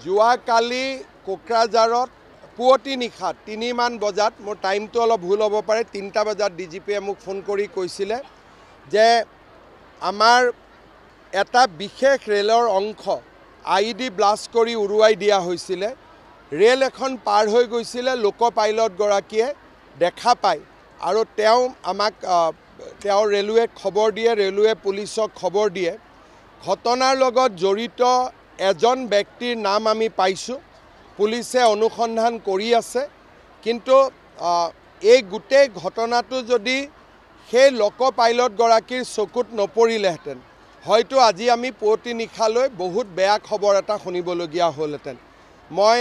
যোৱাকালি কোকৰাঝাৰত পুৱতি নিশা 3 মান বজাত মোৰ টাইমটো অলপ ভুল হ'ব পাৰে 3টা বজাত ডিজিপিয়ে মোক ফোন কৰি কৈছিলে যে আমাৰ এটা বিশেষ ৰেলৰ অংশ আইডি ব্লাষ্ট কৰি উৰুৱাই দিয়া হৈছিলে ৰেল এখন পাৰ হৈ গৈছিলে লোক পাইলট গৰাকীয়ে দেখা পায় আৰু তেওঁ আমাক ৰেলৱে খবৰ দিয়ে ৰেলৱে পুলিচক খবৰ দিয়ে ঘটনাৰ লগত জড়িত এজন ব্যক্তিৰ নাম আমি পাইছো পুলিচে অনুসন্ধান কৰি আছে কিন্তু এই গোটেই ঘটনাটো যদি সেই লোক পাইলট গৰাকীৰ চকুত নপৰিলেহেঁতেন হয়তো আজি আমি পুৱতি নিশালৈ বহুত বেয়া খবৰ এটা শুনিবলগীয়া হ'লহেঁতেন মই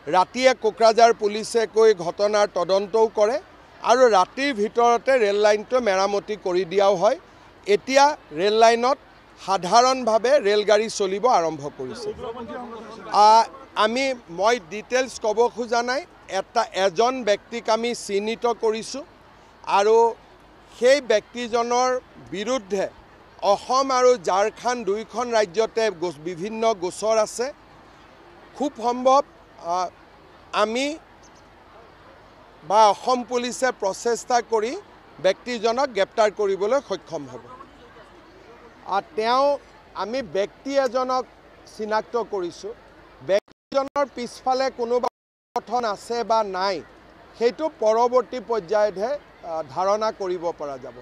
ৰাতিয়ে কোকৰাঝাৰ পুলিচে কৈ ঘটনাৰ তদন্তও কৰে আৰু ৰাতিৰ ভিতৰতে ৰেল লাইনটো মেৰামতি কৰি দিয়াও হয় এতিয়া ৰেল লাইনত সাধাৰণভাৱে ৰেলগাড়ী চলিব আৰম্ভ কৰিছে মই ডিটেইলছ ক'ব খোজা নাই এজন ব্যক্তিক আমি চিহ্নিত কৰিছোঁ আৰু সেই ব্যক্তিজনৰ বিৰুদ্ধে অসম আৰু ঝাৰখণ্ড দুইখন ৰাজ্যতে বিভিন্ন গোচৰ আছে খুব সম্ভৱ আমি বা অসম পুলিচে প্ৰচেষ্টা কৰি ব্যক্তিজনক গ্ৰেপ্তাৰ কৰিবলৈ সক্ষম হ'ব আমি ব্যক্তি এজনক চিনাক্ত কৰিছোঁ ব্যক্তিজনৰ পিছফালে কোনোবা গঠন আছে বা নাই সেইটো পৰৱৰ্তী পৰ্যায়তহে ধাৰণা কৰিব পৰা যাব